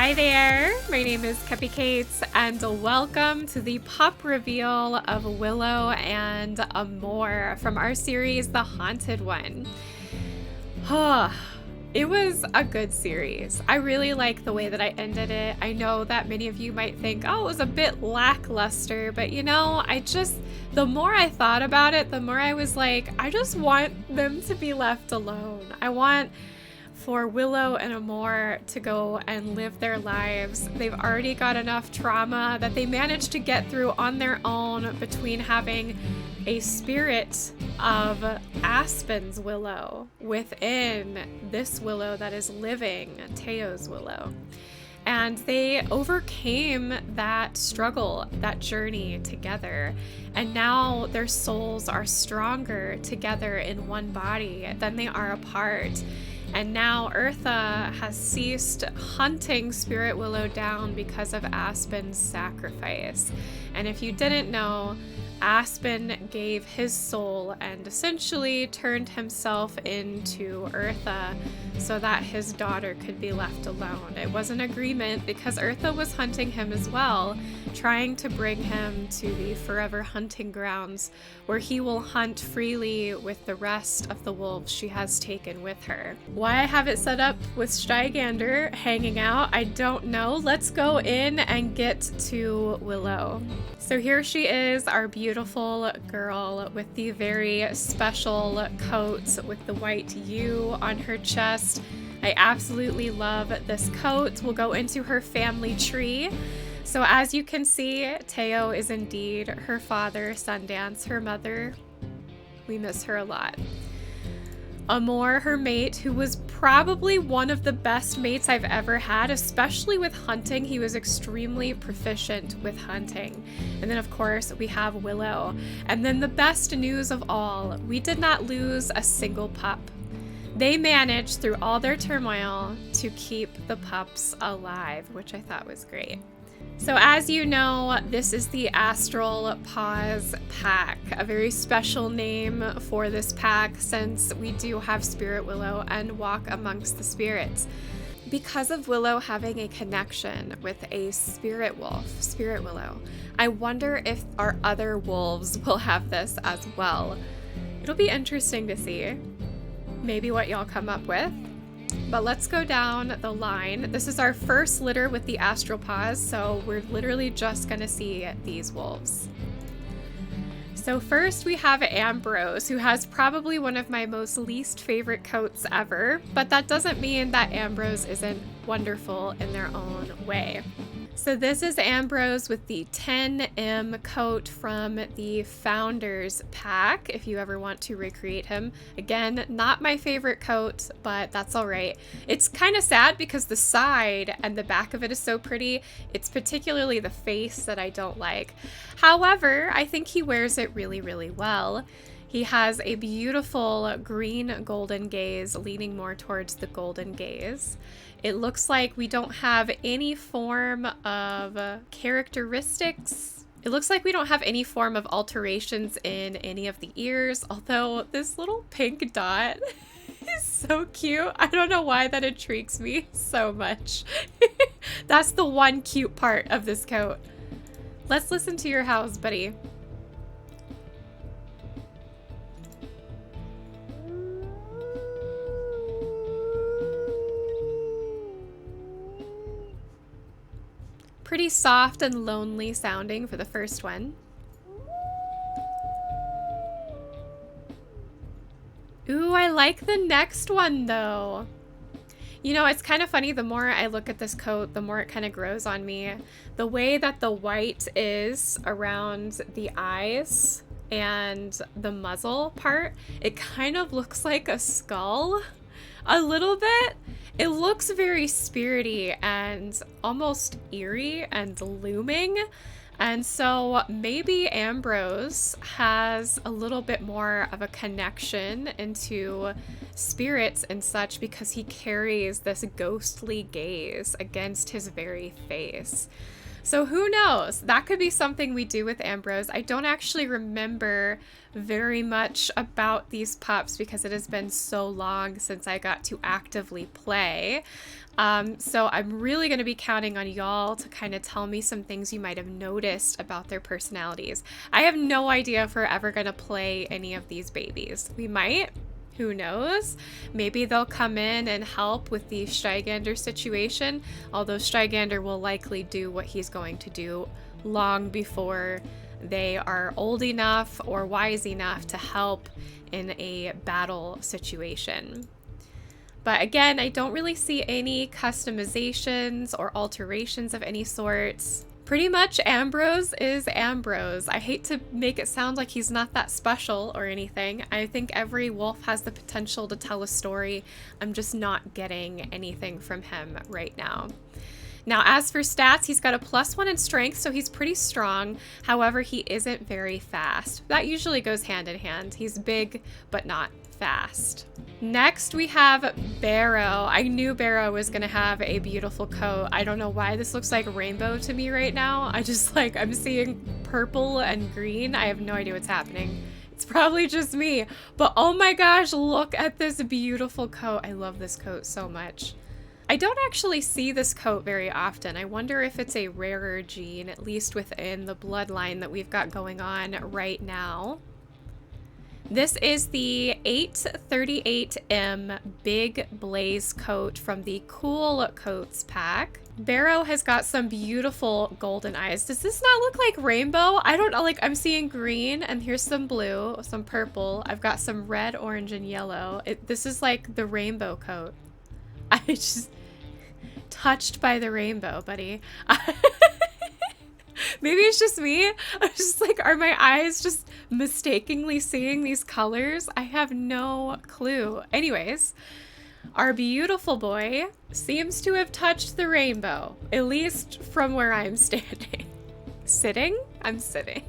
Hi there, my name is Cupicate, and welcome to the pop reveal of Willow and Amor from our series, The Haunted One. It was a good series. I really like the way that I ended it. I know that many of you might think, oh, it was a bit lackluster, but you know, the more I thought about it, the more I was like, I just want them to be left alone. I want for Willow and Amor to go and live their lives. They've already got enough trauma that they managed to get through on their own between having a spirit of Aspen's Willow within this Willow that is living, Teo's Willow. And they overcame that struggle, that journey together. And now their souls are stronger together in one body than they are apart. And now Eartha has ceased hunting Spirit Willow down because of Aspen's sacrifice. And if you didn't know, Aspen gave his soul and essentially turned himself into Eartha so that his daughter could be left alone. It was an agreement because Eartha was hunting him as well, trying to bring him to the forever hunting grounds where he will hunt freely with the rest of the wolves she has taken with her. Why I have it set up with Stygander hanging out, I don't know. Let's go in and get to Willow. So here she is, our beautiful girl with the very special coat with the white U on her chest. I absolutely love this coat. We'll go into her family tree. So as you can see, Teo is indeed her father, Sundance, her mother. We miss her a lot. Amor, her mate, who was probably one of the best mates I've ever had, especially with hunting. He was extremely proficient with hunting. And then, of course, we have Willow. And then the best news of all, we did not lose a single pup. They managed, through all their turmoil, to keep the pups alive, which I thought was great. So as you know, this is the Astral Pause pack, a very special name for this pack since we do have Spirit Willow and walk amongst the spirits. Because of Willow having a connection with a spirit wolf, Spirit Willow, I wonder if our other wolves will have this as well. It'll be interesting to see maybe what y'all come up with. But let's go down the line. This is our first litter with the Astral Pause, so we're literally just gonna see these wolves. So first we have Ambrose, who has probably one of my most least favorite coats ever, but that doesn't mean that Ambrose isn't wonderful in their own way. So this is Ambrose with the 10M coat from the Founders pack, if you ever want to recreate him. Again, not my favorite coat, but that's all right. It's kind of sad because the side and the back of it is so pretty. It's particularly the face that I don't like. However, I think he wears it really, really well. He has a beautiful green golden gaze leaning more towards the golden gaze. It looks like we don't have any form of characteristics. It looks like we don't have any form of alterations in any of the ears, although this little pink dot is so cute. I don't know why that intrigues me so much. That's the one cute part of this coat. Let's listen to your howls, buddy. Pretty soft and lonely sounding for the first one. Ooh, I like the next one though. You know, it's kind of funny, the more I look at this coat, the more it kind of grows on me. The way that the white is around the eyes and the muzzle part, it kind of looks like a skull a little bit. It looks very spirity and almost eerie and looming. And so maybe Ambrose has a little bit more of a connection into spirits and such because he carries this ghostly gaze against his very face. So who knows? That could be something we do with Ambrose. I don't actually remember very much about these pups because it has been so long since I got to actively play. So I'm really going to be counting on y'all to kind of tell me some things you might have noticed about their personalities. I have no idea if we're ever going to play any of these babies. We might. Who knows? Maybe they'll come in and help with the Stygander situation, although Stygander will likely do what he's going to do long before they are old enough or wise enough to help in a battle situation. But again, I don't really see any customizations or alterations of any sorts. Pretty much Ambrose is Ambrose. I hate to make it sound like he's not that special or anything. I think every wolf has the potential to tell a story. I'm just not getting anything from him right now. Now, as for stats, he's got a +1 in strength, so he's pretty strong. However, he isn't very fast. That usually goes hand in hand. He's big, but not fast. Next, we have Barrow. I knew Barrow was gonna have a beautiful coat. I don't know why this looks like rainbow to me right now. I'm seeing purple and green. I have no idea what's happening. It's probably just me. But oh my gosh, look at this beautiful coat. I love this coat so much. I don't actually see this coat very often. I wonder if it's a rarer gene, at least within the bloodline that we've got going on right now. This is the 838M Big Blaze coat from the Cool Coats pack. Barrow has got some beautiful golden eyes. Does this not look like rainbow? I don't know, like I'm seeing green and here's some blue, some purple. I've got some red, orange, and yellow. This is like the rainbow coat. I just touched by the rainbow, buddy. Maybe it's just me. I'm just like, are my eyes just mistakenly seeing these colors? I have no clue. Anyways, our beautiful boy seems to have touched the rainbow, at least from where I'm standing. Sitting? I'm sitting.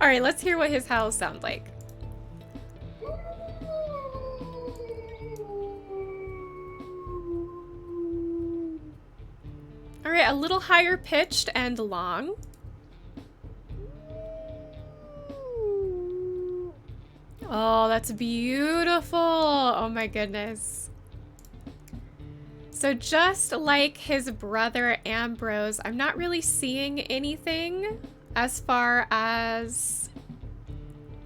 All right, let's hear what his howls sound like. All right, a little higher pitched and long. Oh, that's beautiful. Oh my goodness. So just like his brother Ambrose, I'm not really seeing anything as far as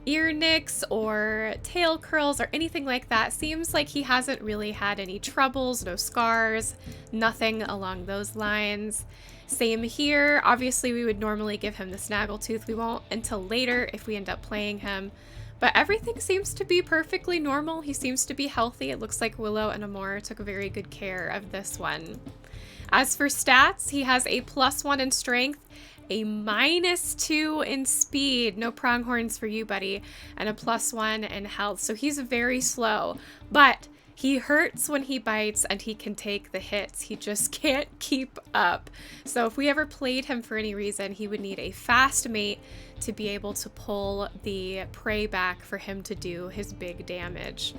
ear nicks or tail curls or anything like that. Seems like he hasn't really had any troubles, no scars, nothing along those lines. Same here. Obviously, we would normally give him the snaggletooth. We won't until later if we end up playing him. But everything seems to be perfectly normal. He seems to be healthy. It looks like Willow and Amor took very good care of this one. As for stats, he has a +1 in strength, a -2 in speed, no pronghorns for you, buddy, and a +1 in health. So he's very slow, but he hurts when he bites and he can take the hits. He just can't keep up. So if we ever played him for any reason, he would need a fast mate to be able to pull the prey back for him to do his big damage.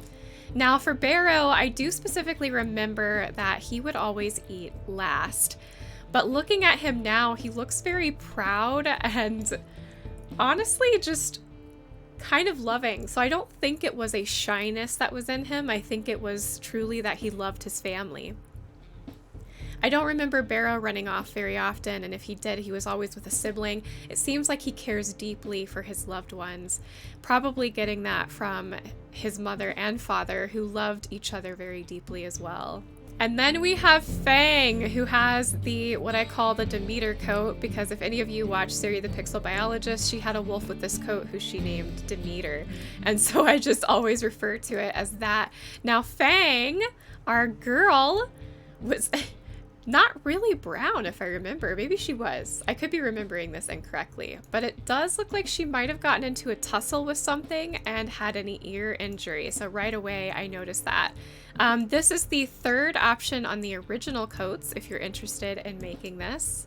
Now for Barrow, I do specifically remember that he would always eat last. But looking at him now, he looks very proud and honestly just kind of loving. So I don't think it was a shyness that was in him. I think it was truly that he loved his family. I don't remember Barrow running off very often, and if he did, he was always with a sibling. It seems like he cares deeply for his loved ones, probably getting that from his mother and father, who loved each other very deeply as well. And then we have Fang, who has what I call the Demeter coat, because if any of you watch Siri the Pixel Biologist, she had a wolf with this coat who she named Demeter. And so I just always refer to it as that. Now Fang, our girl, was not really brown if I remember. Maybe she was. I could be remembering this incorrectly, but it does look like she might have gotten into a tussle with something and had an ear injury. So right away I noticed that. This is the third option on the original coats if you're interested in making this.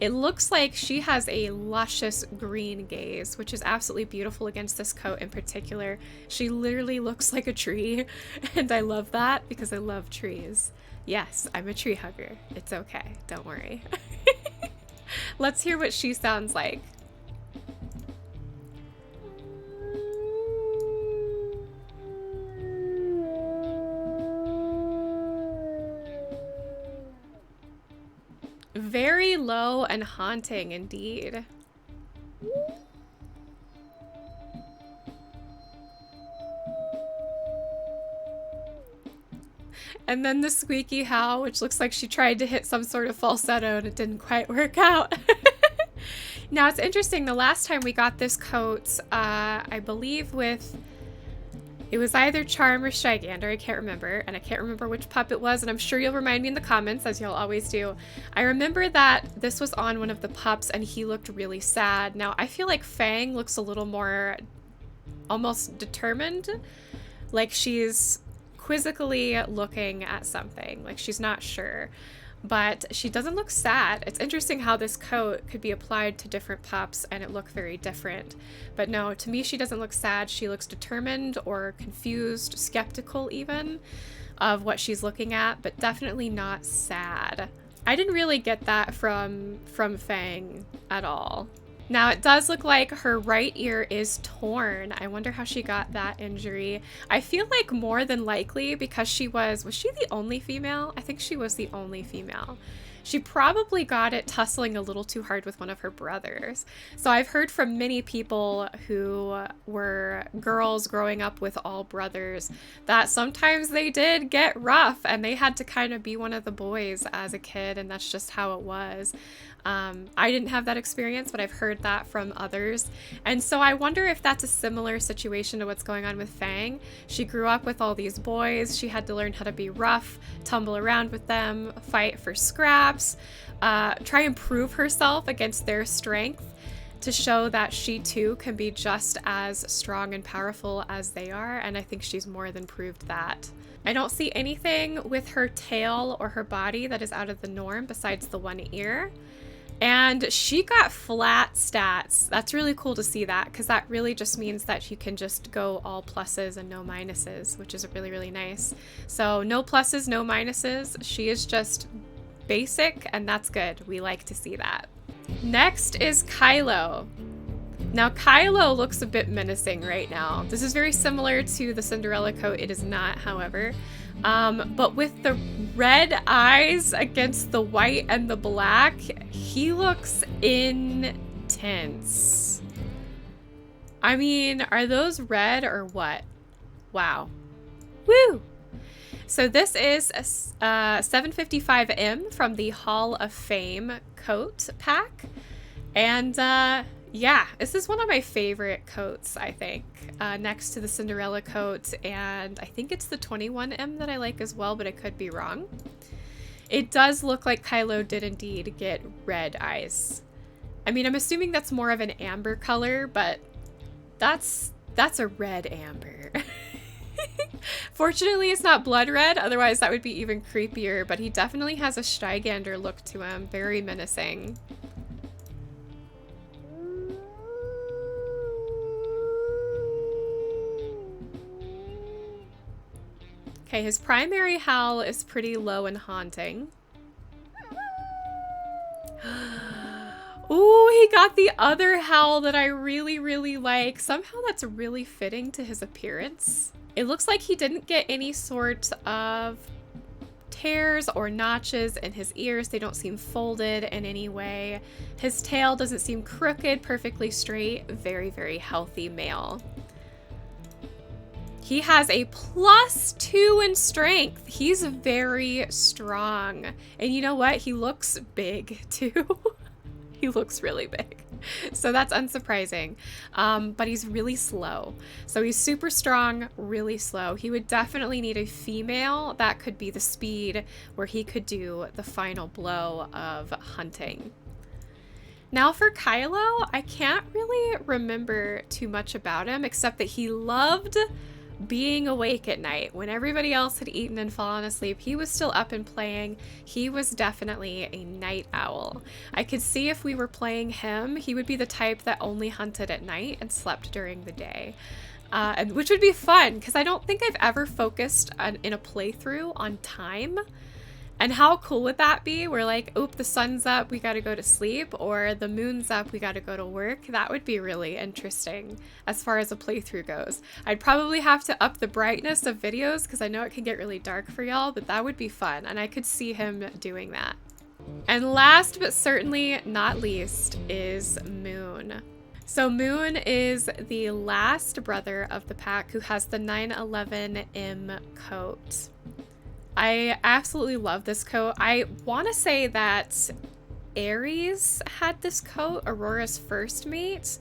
It looks like she has a luscious green gaze, which is absolutely beautiful against this coat in particular. She literally looks like a tree, and I love that because I love trees. Yes, I'm a tree hugger. It's okay. Don't worry. Let's hear what she sounds like. Very low and haunting indeed. And then the squeaky howl, which looks like she tried to hit some sort of falsetto and it didn't quite work out. Now it's interesting, the last time we got this coat, I believe with, it was either Charm or Stygander, I can't remember, and I can't remember which pup it was, and I'm sure you'll remind me in the comments, as you'll always do. I remember that this was on one of the pups and he looked really sad. Now I feel like Fang looks a little more almost determined, like she's quizzically looking at something, like she's not sure. But she doesn't look sad. It's interesting how this coat could be applied to different pups and it look very different. But no, to me she doesn't look sad. She looks determined or confused, skeptical even of what she's looking at, but definitely not sad. I didn't really get that from Fang at all. Now it does look like her right ear is torn. I wonder how she got that injury. I feel like more than likely because was she the only female? I think she was the only female. She probably got it tussling a little too hard with one of her brothers. So I've heard from many people who were girls growing up with all brothers that sometimes they did get rough and they had to kind of be one of the boys as a kid, and that's just how it was. I didn't have that experience, but I've heard that from others. And so I wonder if that's a similar situation to what's going on with Fang. She grew up with all these boys. She had to learn how to be rough, tumble around with them, fight for scraps, try and prove herself against their strength to show that she too can be just as strong and powerful as they are. And I think she's more than proved that. I don't see anything with her tail or her body that is out of the norm besides the one ear. And she got flat stats. That's really cool to see that, because that really just means that you can just go all pluses and no minuses, which is really, really nice. So no pluses, no minuses. She is just basic, and that's good. We like to see that. Next is Kylo. Now Kylo looks a bit menacing right now. This is very similar to the Cinderella coat. It is not, however. But with the red eyes against the white and the black, he looks intense. I mean, are those red or what? Wow. Woo! So this is a 755M from the Hall of Fame coat pack. And yeah, this is one of my favorite coats, I think, next to the Cinderella coat, and I think it's the 21M that I like as well, but I could be wrong. It does look like Kylo did indeed get red eyes. I mean, I'm assuming that's more of an amber color, but that's a red amber. Fortunately, it's not blood red, otherwise that would be even creepier, but he definitely has a Stygander look to him, very menacing. Okay, his primary howl is pretty low and haunting. Ooh, he got the other howl that I really, really like. Somehow that's really fitting to his appearance. It looks like he didn't get any sort of tears or notches in his ears. They don't seem folded in any way. His tail doesn't seem crooked, perfectly straight. Very, very healthy male. He has a +2 in strength. He's very strong. And you know what? He looks big too. He looks really big. So that's unsurprising. But he's really slow. So he's super strong, really slow. He would definitely need a female that could be the speed where he could do the final blow of hunting. Now for Kylo, I can't really remember too much about him except that he loved being awake at night. When everybody else had eaten and fallen asleep, he was still up and playing. He was definitely a night owl. I could see if we were playing him, he would be the type that only hunted at night and slept during the day. Which would be fun, because I don't think I've ever focused in a playthrough on time. And how cool would that be? We're like, oop, the sun's up, we gotta go to sleep, or the moon's up, we gotta go to work. That would be really interesting as far as a playthrough goes. I'd probably have to up the brightness of videos because I know it can get really dark for y'all, but that would be fun, and I could see him doing that. And last but certainly not least is Moon. So Moon is the last brother of the pack who has the 911M coat. I absolutely love this coat. I want to say that Aries had this coat, Aurora's first mate.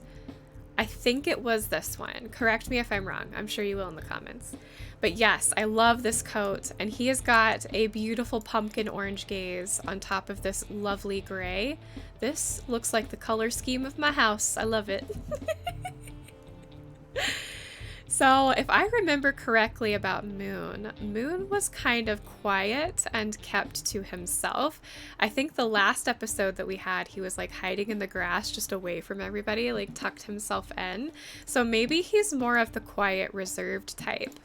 I think it was this one. Correct me if I'm wrong. I'm sure you will in the comments. But yes, I love this coat, and he has got a beautiful pumpkin orange gaze on top of this lovely gray. This looks like the color scheme of my house. I love it. So if I remember correctly about Moon, Moon was kind of quiet and kept to himself. I think the last episode that we had, he was like hiding in the grass just away from everybody, like tucked himself in. So maybe he's more of the quiet, reserved type.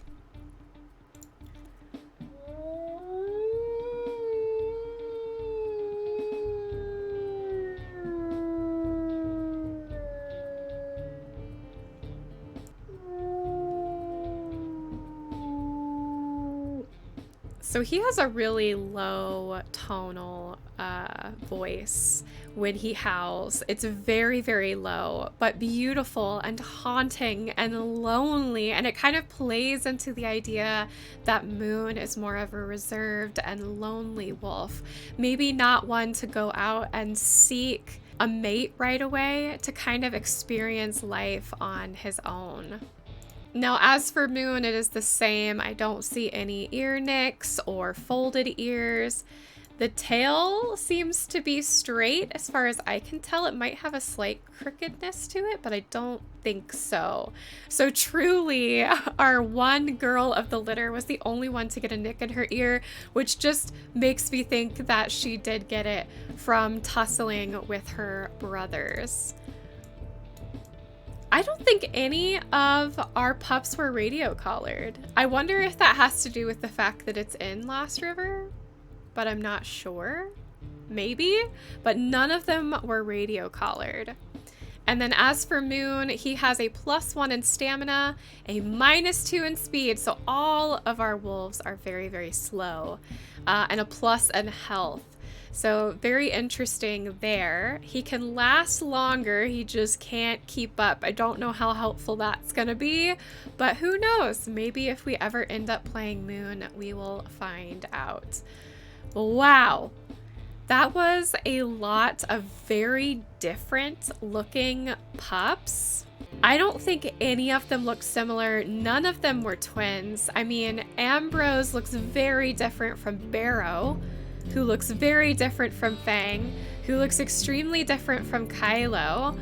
So he has a really low tonal voice when he howls. It's very, very low, but beautiful and haunting and lonely. And it kind of plays into the idea that Moon is more of a reserved and lonely wolf. Maybe not one to go out and seek a mate right away, to kind of experience life on his own. Now, as for Moon, it is the same. I don't see any ear nicks or folded ears. The tail seems to be straight as far as I can tell. It might have a slight crookedness to it, but I don't think so. So truly, our one girl of the litter was the only one to get a nick in her ear, which just makes me think that she did get it from tussling with her brothers. I don't think any of our pups were radio collared. I wonder if that has to do with the fact that it's in Lost River, but I'm not sure. Maybe, but none of them were radio collared. And then as for Moon, he has a +1 in stamina, a -2 in speed, so all of our wolves are very, very slow, and a plus in health. So very interesting there. He can last longer, he just can't keep up. I don't know how helpful that's gonna be, but who knows? Maybe if we ever end up playing Moon, we will find out. Wow, that was a lot of very different looking pups. I don't think any of them look similar. None of them were twins. I mean, Ambrose looks very different from Barrow, who looks very different from Fang, who looks extremely different from Kylo.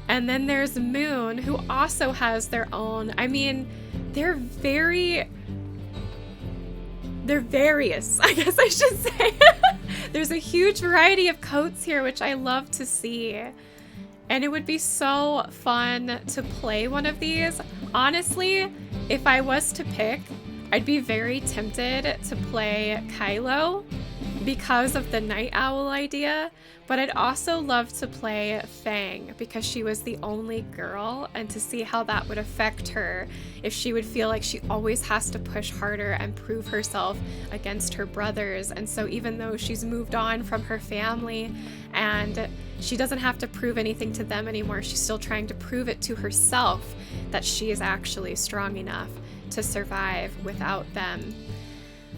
And then there's Moon, who also has their own, I mean, they're various, I guess I should say. There's a huge variety of coats here, which I love to see. And it would be so fun to play one of these. Honestly, if I was to pick, I'd be very tempted to play Kylo because of the night owl idea, but I'd also love to play Fang because she was the only girl, and to see how that would affect her if she would feel like she always has to push harder and prove herself against her brothers. And so even though she's moved on from her family and she doesn't have to prove anything to them anymore, she's still trying to prove it to herself that she is actually strong enough to survive without them.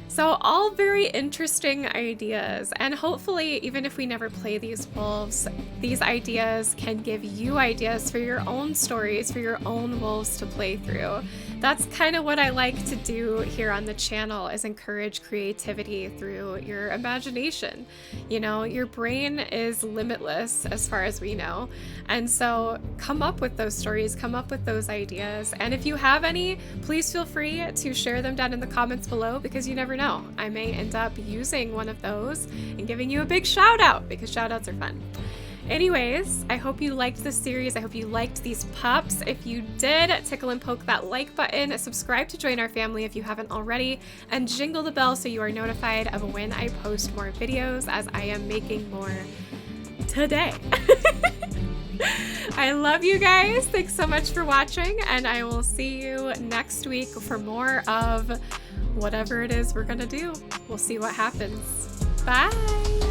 So all very interesting ideas, and hopefully even if we never play these wolves, these ideas can give you ideas for your own stories, for your own wolves to play through. That's kind of what I like to do here on the channel, is encourage creativity through your imagination. You know, your brain is limitless as far as we know, and so come up with those stories, come up with those ideas, and if you have any, please feel free to share them down in the comments below, because you never know. I may end up using one of those and giving you a big shout out, because shout outs are fun. Anyways, I hope you liked this series. I hope you liked these pups. If you did, tickle and poke that like button, subscribe to join our family if you haven't already, and jingle the bell so you are notified of when I post more videos, as I am making more today. I love you guys. Thanks so much for watching, and I will see you next week for more of whatever it is we're gonna do. We'll see what happens. Bye!